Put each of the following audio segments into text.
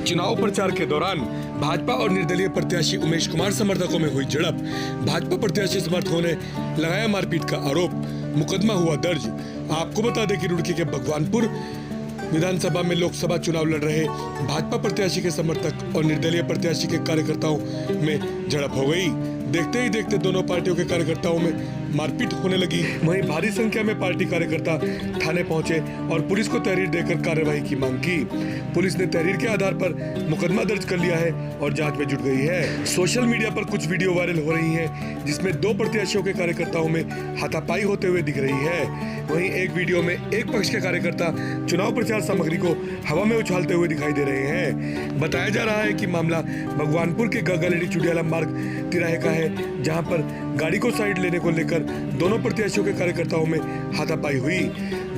चुनाव प्रचार के दौरान भाजपा और निर्दलीय प्रत्याशी उमेश कुमार समर्थकों में हुई झड़प। भाजपा प्रत्याशी समर्थकों ने लगाया मारपीट का आरोप। मुकदमा हुआ दर्ज। आपको बता दें कि रुड़की के भगवानपुर विधानसभा में लोकसभा चुनाव लड़ रहे भाजपा प्रत्याशी के समर्थक और निर्दलीय प्रत्याशी के कार्यकर्ताओं में झड़प हो गई। देखते ही देखते दोनों पार्टियों के कार्यकर्ताओं में मारपीट होने लगी। वहीं भारी संख्या में पार्टी कार्यकर्ता थाने पहुंचे और पुलिस को तहरीर देकर कार्रवाई की मांग की। पुलिस ने तहरीर के आधार पर मुकदमा दर्ज कर लिया है और जांच में जुट गई है। सोशल मीडिया पर कुछ वीडियो वायरल हो रही हैं, जिसमें दो प्रत्याशियों के कार्यकर्ताओं में हाथापाई होते हुए दिख रही है। वहीं एक वीडियो में एक पक्ष के कार्यकर्ता चुनाव प्रचार सामग्री को हवा में उछालते हुए दिखाई दे रहे हैं। बताया जा रहा है कि मामला भगवानपुर के गगलेडी चुडियाला मार्ग तिराहे का है, जहां पर गाड़ी को साइड लेने को लेकर दोनों प्रत्याशियों के कार्यकर्ताओं में हाथापाई हुई।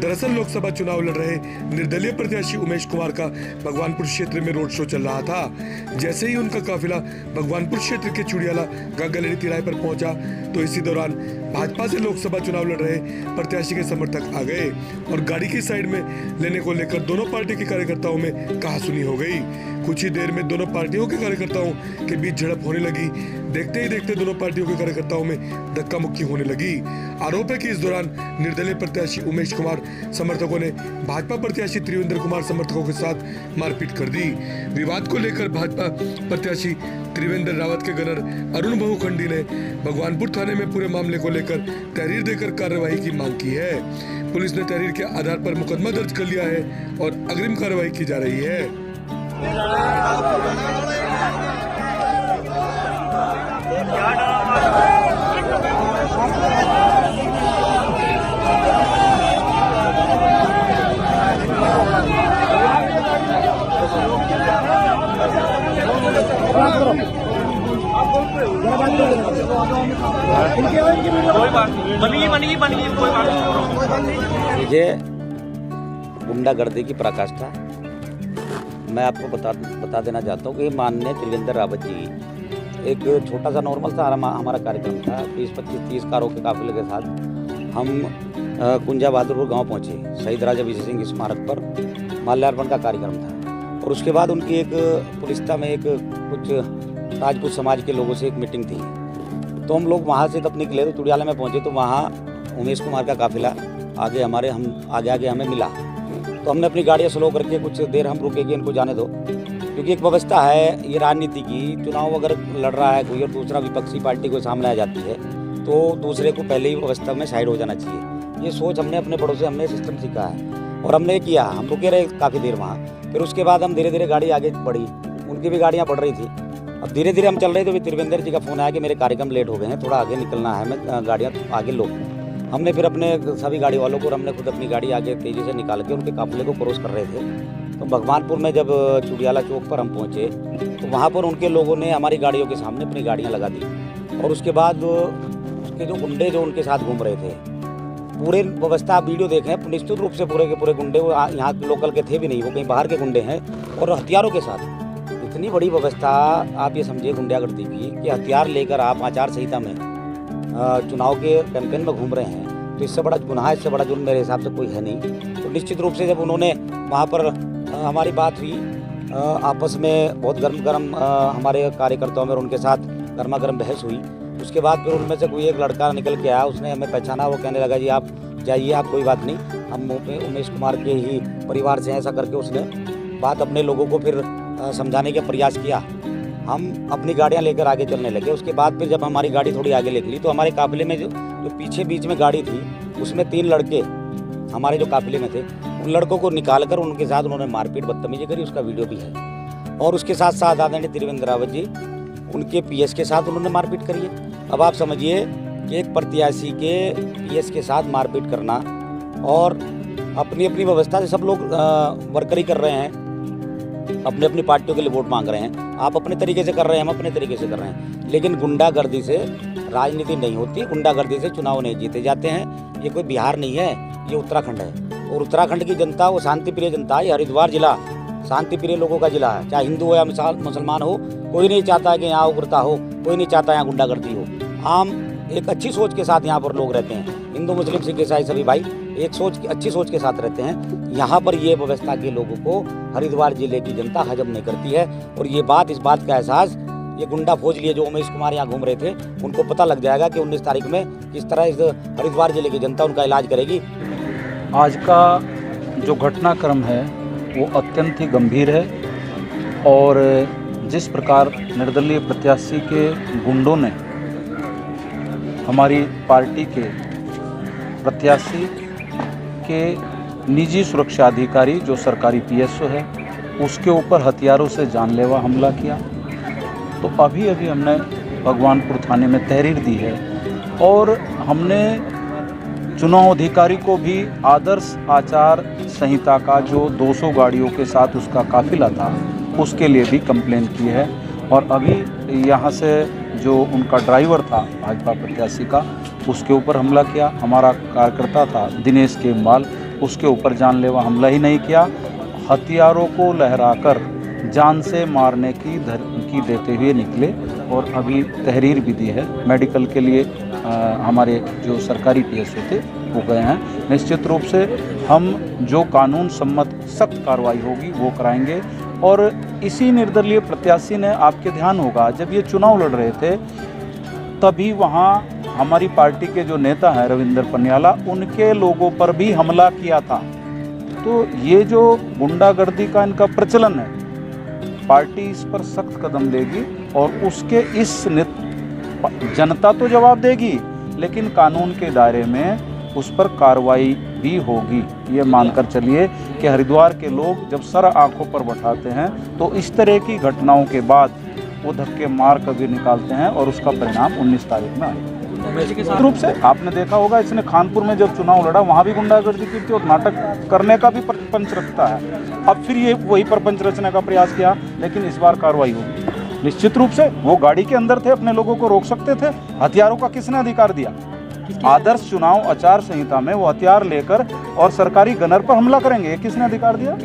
दरअसल लोकसभा चुनाव लड़ रहे निर्दलीय प्रत्याशी उमेश कुमार का भगवानपुर क्षेत्र में रोड शो चल रहा था। जैसे ही उनका काफिला भगवानपुर क्षेत्र के चुडियाला गगलेडी तिराहे पर पहुंचा, तो इसी दौरान भाजपा से लोकसभा चुनाव लड़ रहे प्रत्याशी के समर्थक आ गए और गाड़ी की साइड में लेने को लेकर दोनों पार्टी के कार्यकर्ताओं में कहासुनी हो गई। कुछ ही देर में दोनों पार्टियों के कार्यकर्ताओं के बीच झड़प होने लगी। देखते ही देखते दोनों पार्टियों के कार्यकर्ताओं में धक्का मुक्की होने लगी। आरोप है कि इस दौरान निर्दलीय प्रत्याशी उमेश कुमार समर्थकों ने भाजपा प्रत्याशी त्रिवेंद्र कुमार समर्थकों के साथ मारपीट कर दी। विवाद को लेकर भाजपा प्रत्याशी त्रिवेंद्र रावत के गनर अरुण बहुखंडी ने भगवानपुर थाने में पूरे मामले को लेकर तहरीर देकर कार्रवाई की मांग की है। पुलिस ने तहरीर के आधार पर मुकदमा दर्ज कर लिया है और अग्रिम कार्रवाई की जा रही है। ये गुंडागर्दी की पराकाष्ठा मैं आपको बता देना चाहता हूँ कि माननीय त्रिवेंद्र रावत जी, एक छोटा सा नॉर्मल सा हमारा कार्यक्रम था। 20-25-30 कारों के काफिले के साथ हम कुंजा बहादुरपुर गांव पहुंचे। शहीद राजा विजय सिंह स्मारक पर माल्यार्पण का कार्यक्रम था और उसके बाद उनकी एक पुलिस्ता में एक कुछ राजपूत समाज के लोगों से एक मीटिंग थी। तो हम लोग वहाँ से तब निकले तो चुडियाला में पहुँचे, तो वहाँ उमेश कुमार का काफिला आगे आगे हमें मिला। तो हमने अपनी गाड़ियाँ स्लो करके कुछ देर हम रुके कि इनको जाने दो, क्योंकि एक व्यवस्था है ये राजनीति की। चुनाव अगर लड़ रहा है कोई और दूसरा विपक्षी पार्टी को सामने आ जाती है तो दूसरे को पहले ही व्यवस्था में साइड हो जाना चाहिए। ये सोच हमने अपने बड़ों से हमने सिस्टम सीखा है और हमने किया। हम रुके रहे काफ़ी देर वहाँ, फिर उसके बाद हम धीरे धीरे गाड़ी आगे बढ़ी, उनकी भी गाड़ियाँ बढ़ रही थी। अब धीरे धीरे हम चल रहे थे, तो त्रिवेंद्र जी का फ़ोन आया कि मेरे कार्यक्रम लेट हो गए हैं, थोड़ा आगे निकलना है, मैं गाड़ियाँ आगे लो। हमने फिर अपने सभी गाड़ी वालों को और हमने खुद अपनी गाड़ी आगे तेज़ी से निकाल के उनके काफिले को क्रॉस कर रहे थे। तो भगवानपुर में जब चुडियाला चौक पर हम पहुँचे तो वहाँ पर उनके लोगों ने हमारी गाड़ियों के सामने अपनी गाड़ियाँ लगा दी और उसके बाद उसके जो गुंडे जो उनके साथ घूम रहे थे, पूरे व्यवस्था आप वीडियो देखें, निश्चित रूप से पूरे के पूरे गुंडे वो यहाँ लोकल के थे भी नहीं, वो कहीं बाहर के गुंडे हैं और हथियारों के साथ। इतनी बड़ी व्यवस्था आप ये समझिए गुंडागर्दी की कि हथियार लेकर आप आचार संहिता में चुनाव के कैंपेन में घूम रहे हैं, तो इससे बड़ा गुनाह, इससे बड़ा जुर्म मेरे हिसाब से कोई है नहीं। तो निश्चित रूप से जब उन्होंने वहाँ पर हमारी बात हुई, आपस में बहुत गर्म हमारे कार्यकर्ताओं में और उनके साथ गर्मा गर्म बहस हुई। उसके बाद फिर उनमें से कोई एक लड़का निकल के आया, उसने हमें पहचाना, वो कहने लगा जी आप जाइए, आप कोई बात नहीं, हम उमेश कुमार के ही परिवार से, ऐसा करके उसने बात अपने लोगों को फिर समझाने का प्रयास किया। हम अपनी गाड़ियाँ लेकर आगे चलने लगे। उसके बाद फिर जब हमारी गाड़ी थोड़ी आगे निकली तो हमारे काफिले में जो पीछे बीच में गाड़ी थी उसमें 3 लड़के हमारे जो काफिले में थे, उन लड़कों को निकाल कर उनके साथ उन्होंने मारपीट बदतमीजी करी, उसका वीडियो भी है। और उसके साथ साथ आदरणीय त्रिवेंद्र रावत जी, उनके पीएस के साथ उन्होंने मारपीट करी है। अब आप समझिए कि एक प्रत्याशी के पीएस के साथ मारपीट करना और अपनी अपनी व्यवस्था से सब लोग वर्करी कर रहे हैं, अपनी अपनी पार्टियों के लिए वोट मांग रहे हैं। आप अपने तरीके से कर रहे हैं, हम अपने तरीके से कर रहे हैं, लेकिन गुंडागर्दी से राजनीति नहीं होती, गुंडागर्दी से चुनाव नहीं जीते जाते हैं। ये कोई बिहार नहीं है, ये उत्तराखंड है और उत्तराखंड की जनता वो शांतिप्रिय जनता है। हरिद्वार जिला शांतिप्रिय लोगों का जिला है, चाहे हिंदू हो या मुसलमान हो, कोई नहीं चाहता कि यहाँ उग्रता हो, कोई नहीं चाहता यहाँ गुंडागर्दी हो। आम एक अच्छी सोच के साथ यहाँ पर लोग रहते हैं, हिंदू मुस्लिम सिख ईसाई सभी भाई एक अच्छी सोच के साथ रहते हैं। यहाँ पर ये व्यवस्था के लोगों को हरिद्वार जिले की जनता हजम नहीं करती है। और इस बात का एहसास ये गुंडा फौज लिए जो उमेश कुमार यहाँ घूम रहे थे, उनको पता लग जाएगा कि 19 तारीख में किस तरह इस हरिद्वार जिले की जनता उनका इलाज करेगी। आज का जो घटनाक्रम है वो अत्यंत ही गंभीर है और जिस प्रकार निर्दलीय प्रत्याशी के गुंडों ने हमारी पार्टी के प्रत्याशी के निजी सुरक्षा अधिकारी जो सरकारी पीएसओ है उसके ऊपर हथियारों से जानलेवा हमला किया, तो अभी हमने भगवानपुर थाने में तहरीर दी है और हमने चुनाव अधिकारी को भी आदर्श आचार संहिता का जो 200 गाड़ियों के साथ उसका काफिला था उसके लिए भी कंप्लेन की है। और अभी यहाँ से जो उनका ड्राइवर था भाजपा प्रत्याशी का उसके ऊपर हमला किया। हमारा कार्यकर्ता था दिनेश केमवाल, उसके ऊपर जानलेवा हमला ही नहीं किया, हथियारों को लहराकर जान से मारने की धमकी देते हुए निकले और अभी तहरीर भी दी है। मेडिकल के लिए हमारे जो सरकारी पीएसओ थे वो गए हैं। निश्चित रूप से हम जो कानून सम्मत सख्त कार्रवाई होगी वो कराएंगे। और इसी निर्दलीय प्रत्याशी ने, आपके ध्यान होगा, जब ये चुनाव लड़ रहे थे तभी वहाँ हमारी पार्टी के जो नेता हैं रविंद्र पनियाला, उनके लोगों पर भी हमला किया था। तो ये जो गुंडागर्दी का इनका प्रचलन है, पार्टी इस पर सख्त कदम लेगी और उसके इस जनता तो जवाब देगी लेकिन कानून के दायरे में उस पर कार्रवाई भी होगी। ये मानकर चलिए कि हरिद्वार के लोग जब सर आंखों पर बैठाते हैं तो इस तरह की घटनाओं के बाद वो धक्के मार कर भी निकालते हैं और उसका परिणाम 19 तारीख में आएगा। निश्चित रूप से आपने देखा होगा, इसने कानपुर में जब चुनाव लड़ा वहाँ भी गुंडागर्दी की थी और नाटक करने का भी प्रपंच रखता है। अब फिर ये वही प्रपंच रचने का प्रयास किया, लेकिन इस बार कार्रवाई होगी। निश्चित रूप से वो गाड़ी के अंदर थे, अपने लोगों को रोक सकते थे, हथियारों का किसने अधिकार दिया? आदर्श चुनाव आचार संहिता में वो हथियार लेकर और सरकारी गनर पर हमला करेंगे, किसने अधिकार दिया?